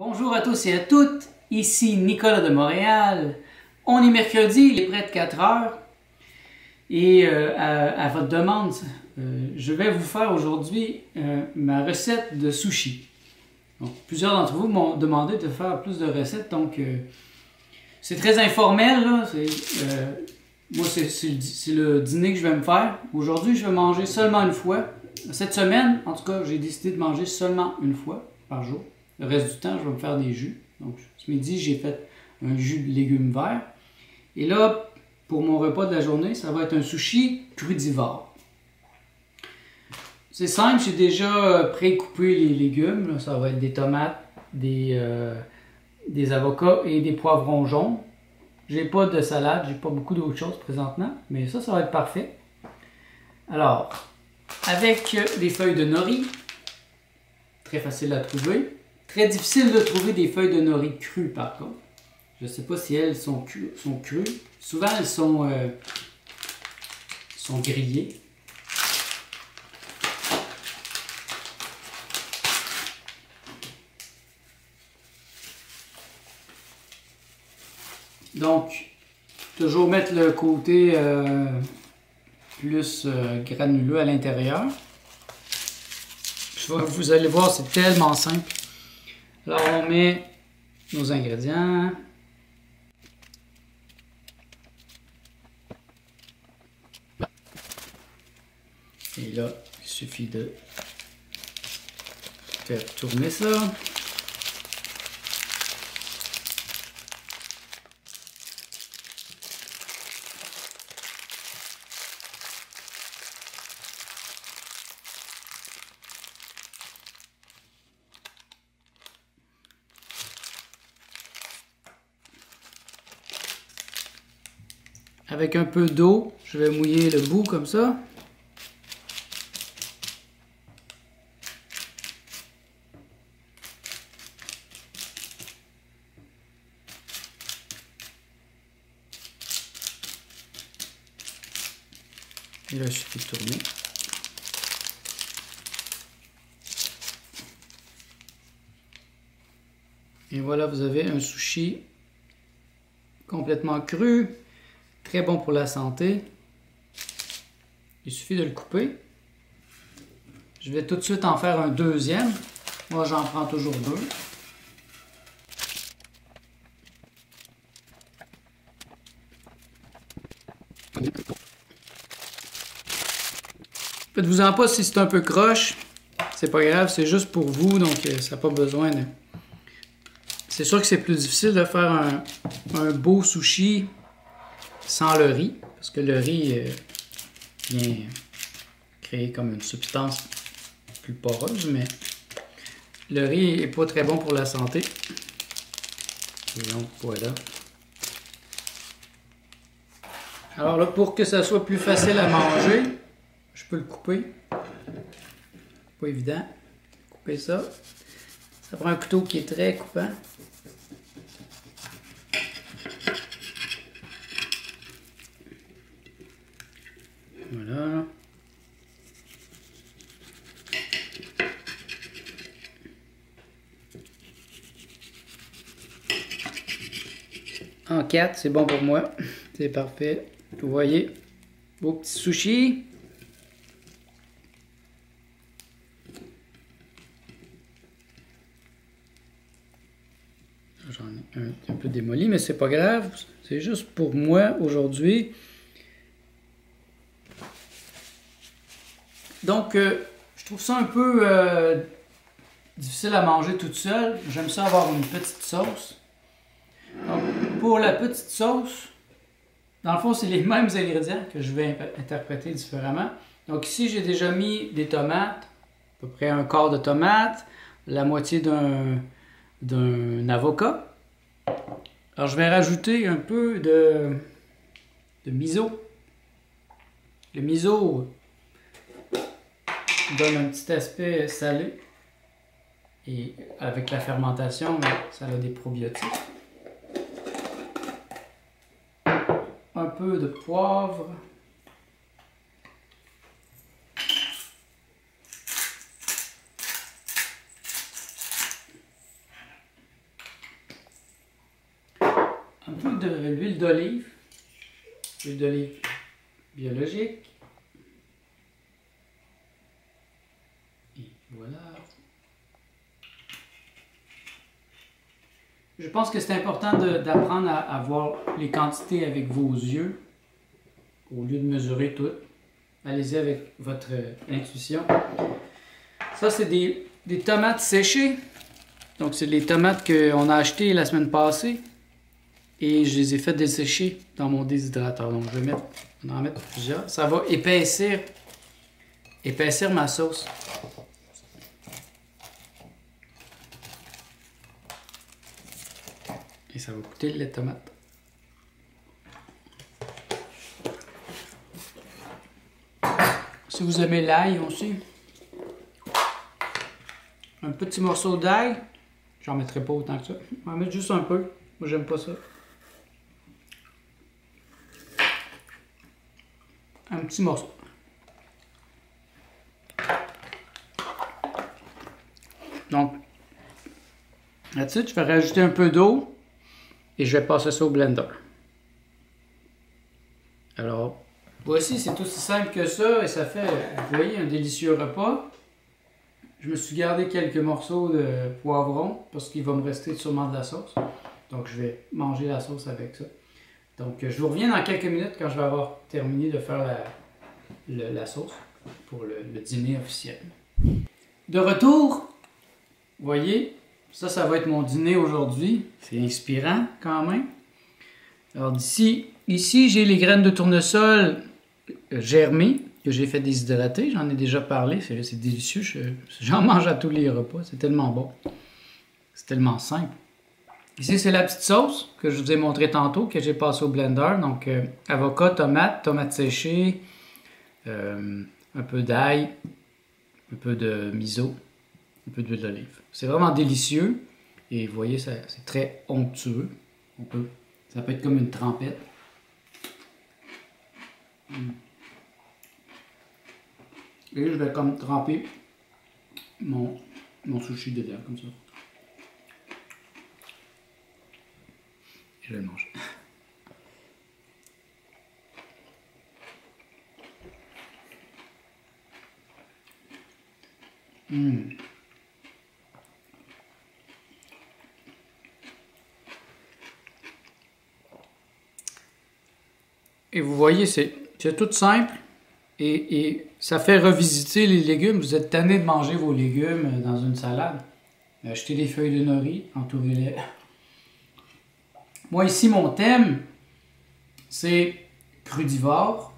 Bonjour à tous et à toutes, ici Nicolas de Montréal. On est mercredi, il est près de 4 heures et à votre demande, je vais vous faire aujourd'hui ma recette de sushi. Donc, plusieurs d'entre vous m'ont demandé de faire plus de recettes, donc c'est très informel. Là. Moi, c'est le dîner que je vais me faire. Aujourd'hui, je vais manger seulement une fois. Cette semaine, en tout cas, j'ai décidé de manger seulement une fois par jour. Le reste du temps, je vais me faire des jus. Donc, ce midi, j'ai fait un jus de légumes verts. Et là, pour mon repas de la journée, ça va être un sushi crudivore. C'est simple, j'ai déjà pré-coupé les légumes. Là, ça va être des tomates, des avocats et des poivrons jaunes. J'ai pas de salade, j'ai pas beaucoup d'autres choses présentement, mais ça va être parfait. Alors, avec des feuilles de nori, très facile à trouver. Très difficile de trouver des feuilles de nori crues par contre. Je ne sais pas si elles sont crues. Souvent elles sont grillées. Donc, toujours mettre le côté plus granuleux à l'intérieur. Vous allez voir, c'est tellement simple. Alors, on met nos ingrédients. Et là, il suffit de faire tourner ça. Avec un peu d'eau, je vais mouiller le bout comme ça. Et là, il suffit de tourner. Et voilà, vous avez un sushi complètement cru. Très bon pour la santé. Il suffit de le couper. Je vais tout de suite en faire un deuxième. Moi, j'en prends toujours deux. Faites-vous-en pas si c'est un peu croche. C'est pas grave, c'est juste pour vous, donc ça n'a pas besoin de... C'est sûr que c'est plus difficile de faire un beau sushi sans le riz, parce que le riz vient créer comme une substance plus poreuse, mais le riz n'est pas très bon pour la santé. Et donc voilà. Alors là, pour que ça soit plus facile à manger, je peux le couper. Pas évident. Couper ça. Ça prend un couteau qui est très coupant. Voilà. En 4, c'est bon pour moi. C'est parfait. Vous voyez, vos petits sushis. J'en ai un peu démoli, mais c'est pas grave. C'est juste pour moi aujourd'hui. Donc, je trouve ça un peu difficile à manger toute seule. J'aime ça avoir une petite sauce. Donc, pour la petite sauce, dans le fond, c'est les mêmes ingrédients que je vais interpréter différemment. Donc ici, j'ai déjà mis des tomates, à peu près un quart de tomate, la moitié d'un avocat. Alors, je vais rajouter un peu de miso. Le miso donne un petit aspect salé. Et avec la fermentation, ça a des probiotiques. Un peu de poivre. un peu de l'huile d'olive. L'huile d'olive biologique. Et voilà. Je pense que c'est important d'apprendre à voir les quantités avec vos yeux au lieu de mesurer tout. Allez-y avec votre intuition. Ça, c'est des tomates séchées. Donc, c'est les tomates qu'on a achetées la semaine passée. Et je les ai fait dessécher dans mon déshydrateur. Donc, je vais en mettre plusieurs. Ça va épaissir ma sauce. Et ça va goûter le lait de tomate. Si vous aimez l'ail aussi, un petit morceau d'ail, j'en mettrai pas autant que ça. Je vais en mettre juste un peu. Moi, j'aime pas ça. Un petit morceau. Donc, là-dessus, je vais rajouter un peu d'eau et je vais passer ça au blender. Alors, voici, c'est aussi simple que ça et ça fait, vous voyez, un délicieux repas. Je me suis gardé quelques morceaux de poivron parce qu'il va me rester sûrement de la sauce. Donc, je vais manger la sauce avec ça. Donc, je vous reviens dans quelques minutes quand je vais avoir terminé de faire la sauce pour le dîner officiel. De retour, vous voyez, ça va être mon dîner aujourd'hui. C'est inspirant quand même. Alors, ici, j'ai les graines de tournesol germées que j'ai fait déshydrater. J'en ai déjà parlé. C'est délicieux. J'en mange à tous les repas. C'est tellement bon. C'est tellement simple. Ici, c'est la petite sauce que je vous ai montré tantôt, que j'ai passée au blender. Donc, avocat, tomate séchée, un peu d'ail, un peu de miso, un peu d'huile d'olive. C'est vraiment délicieux. Et vous voyez, c'est très onctueux. Ça peut être comme une trempette. Et je vais comme tremper mon sushi dedans, comme ça. Et je vais le manger. Et vous voyez, c'est tout simple et ça fait revisiter les légumes. Vous êtes tanné de manger vos légumes dans une salade. Achetez des feuilles de nori, entourez-les. Moi ici, mon thème, c'est crudivore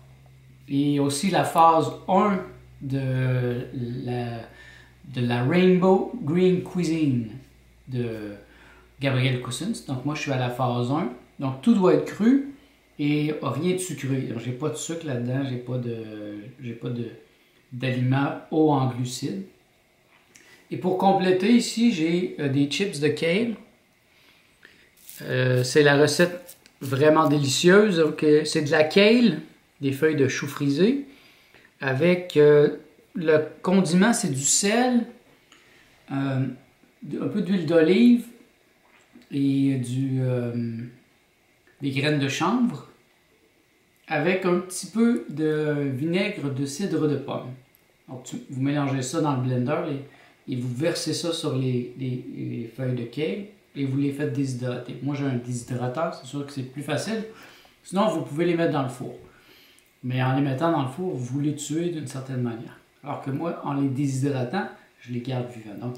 et aussi la phase 1 de la Rainbow Green Cuisine de Gabriel Cousins. Donc moi, je suis à la phase 1. Donc tout doit être cru. Et rien de sucré. Donc, j'ai pas de sucre là-dedans, j'ai pas d'aliments hauts en glucides. Et pour compléter ici, j'ai des chips de kale. C'est la recette vraiment délicieuse. Donc, c'est de la kale, des feuilles de chou frisé, avec le condiment, c'est du sel, un peu d'huile d'olive et des graines de chanvre avec un petit peu de vinaigre de cidre de pomme. Donc, vous mélangez ça dans le blender et vous versez ça sur les feuilles de kale et vous les faites déshydrater. Moi, j'ai un déshydrateur, c'est sûr que c'est plus facile. Sinon, vous pouvez les mettre dans le four. Mais en les mettant dans le four, vous les tuez d'une certaine manière. Alors que moi, en les déshydratant, je les garde vivants. Donc,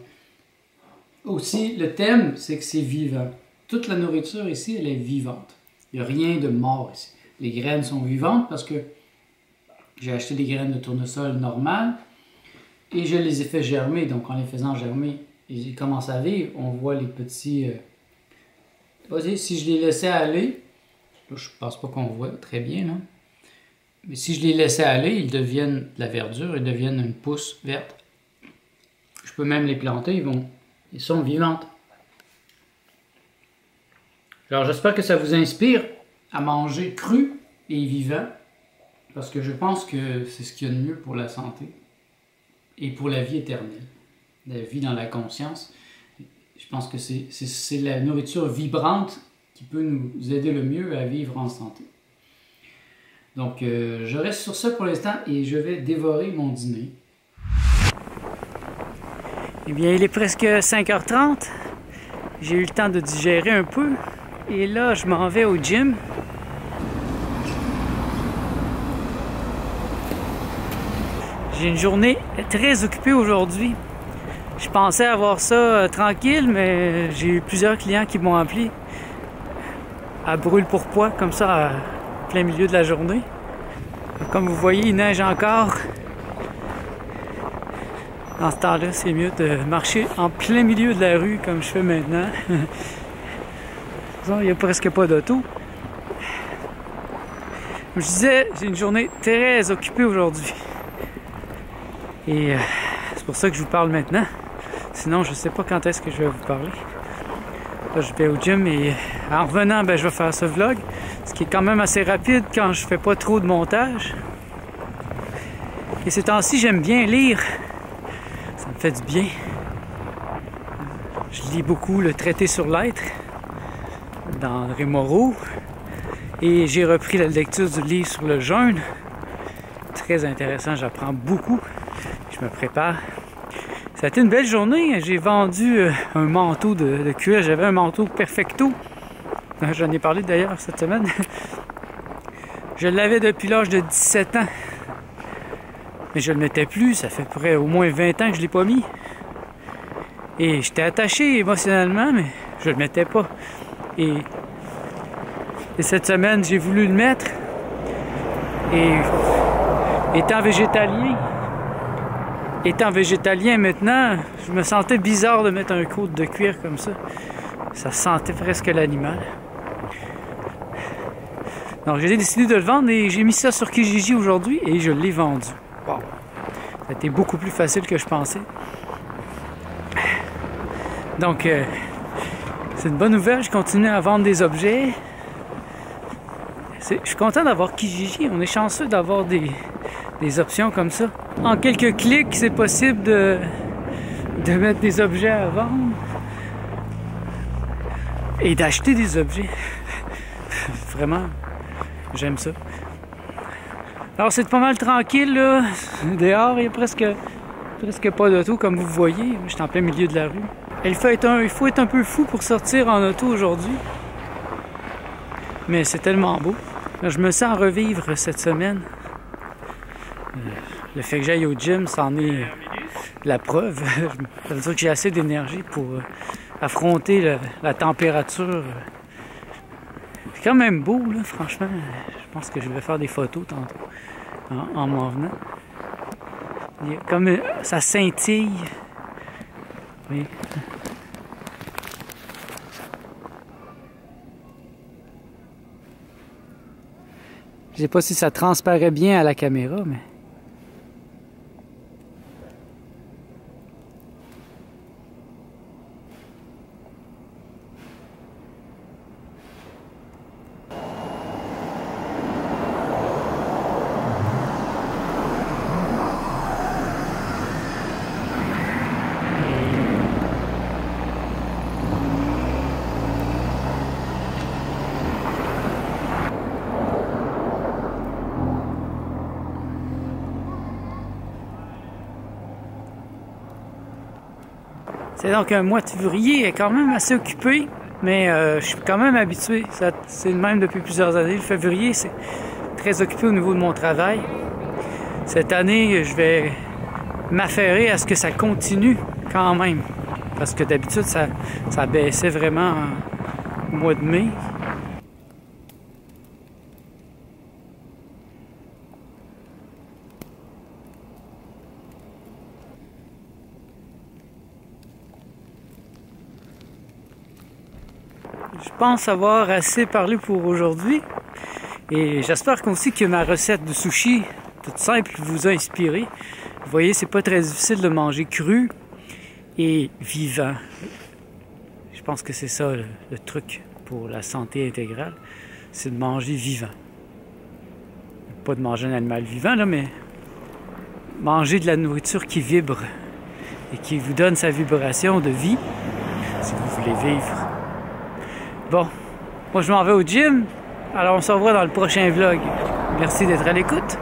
aussi, le thème, c'est que c'est vivant. Toute la nourriture ici, elle est vivante. Il n'y a rien de mort ici. Les graines sont vivantes parce que j'ai acheté des graines de tournesol normales et je les ai fait germer. Donc, en les faisant germer, ils commencent à vivre. On voit les petits... Voyez, si je les laissais aller, là, je ne pense pas qu'on voit très bien, là. Mais si je les laissais aller, ils deviennent de la verdure, ils deviennent une pousse verte. Je peux même les planter, ils sont vivantes. Alors, j'espère que ça vous inspire à manger cru et vivant, parce que je pense que c'est ce qu'il y a de mieux pour la santé et pour la vie éternelle, la vie dans la conscience. Je pense que c'est la nourriture vibrante qui peut nous aider le mieux à vivre en santé. Donc, je reste sur ça pour l'instant et je vais dévorer mon dîner. Eh bien, il est presque 5h30. J'ai eu le temps de digérer un peu. Et là, je m'en vais au gym. J'ai une journée très occupée aujourd'hui. Je pensais avoir ça tranquille, mais j'ai eu plusieurs clients qui m'ont appelé à brûle-pourpoint, comme ça, à plein milieu de la journée. Comme vous voyez, il neige encore. Dans ce temps-là, c'est mieux de marcher en plein milieu de la rue, comme je fais maintenant. Il n'y a presque pas d'auto. Comme je disais, j'ai une journée très occupée aujourd'hui. Et c'est pour ça que je vous parle maintenant. Sinon, je ne sais pas quand est-ce que je vais vous parler. Là, je vais au gym et en revenant, je vais faire ce vlog. Ce qui est quand même assez rapide quand je fais pas trop de montage. Et ces temps-ci, j'aime bien lire. Ça me fait du bien. Je lis beaucoup le traité sur l'être d'André Moreau. Et j'ai repris la lecture du livre sur le jeûne. Très intéressant, j'apprends beaucoup. Je me prépare. Ça a été une belle journée. J'ai vendu un manteau de cuir. J'avais un manteau Perfecto. J'en ai parlé d'ailleurs cette semaine. Je l'avais depuis l'âge de 17 ans. Mais je ne le mettais plus. Ça fait près au moins 20 ans que je ne l'ai pas mis. Et j'étais attaché émotionnellement, mais je ne le mettais pas. Et cette semaine, j'ai voulu le mettre. Et étant végétalien maintenant, je me sentais bizarre de mettre un côte de cuir comme ça. Ça sentait presque l'animal. Donc j'ai décidé de le vendre et j'ai mis ça sur Kijiji aujourd'hui et je l'ai vendu. Wow. Ça a été beaucoup plus facile que je pensais. Donc c'est une bonne nouvelle, je continue à vendre des objets. Je suis content d'avoir Kijiji, on est chanceux d'avoir des options comme ça. En quelques clics, c'est possible de mettre des objets à vendre et d'acheter des objets. Vraiment, j'aime ça. Alors c'est pas mal tranquille là. Dehors, il y a presque pas d'auto comme vous voyez. Je suis en plein milieu de la rue. Et il faut être un peu fou pour sortir en auto aujourd'hui. Mais c'est tellement beau. Je me sens revivre cette semaine. Le fait que j'aille au gym, c'en est la preuve. Ça veut dire que j'ai assez d'énergie pour affronter la température. C'est quand même beau, là, franchement. Je pense que je vais faire des photos tantôt en m'en venant. Il y a comme ça scintille. Oui. Je sais pas si ça transparaît bien à la caméra, mais... C'est donc un mois de février quand même assez occupé, mais je suis quand même habitué. C'est le même depuis plusieurs années. Le février, c'est très occupé au niveau de mon travail. Cette année, je vais m'affairer à ce que ça continue quand même. Parce que d'habitude, ça baissait vraiment au mois de mai. Je pense avoir assez parlé pour aujourd'hui et j'espère aussi que ma recette de sushi toute simple vous a inspiré. Vous voyez, c'est pas très difficile de manger cru et vivant. Je pense que c'est ça le truc pour la santé intégrale, c'est de manger vivant. Pas de manger un animal vivant là, mais manger de la nourriture qui vibre et qui vous donne sa vibration de vie si vous voulez vivre. Bon, Moi, je m'en vais au gym. Alors, on se revoit dans le prochain vlog. Merci d'être à l'écoute.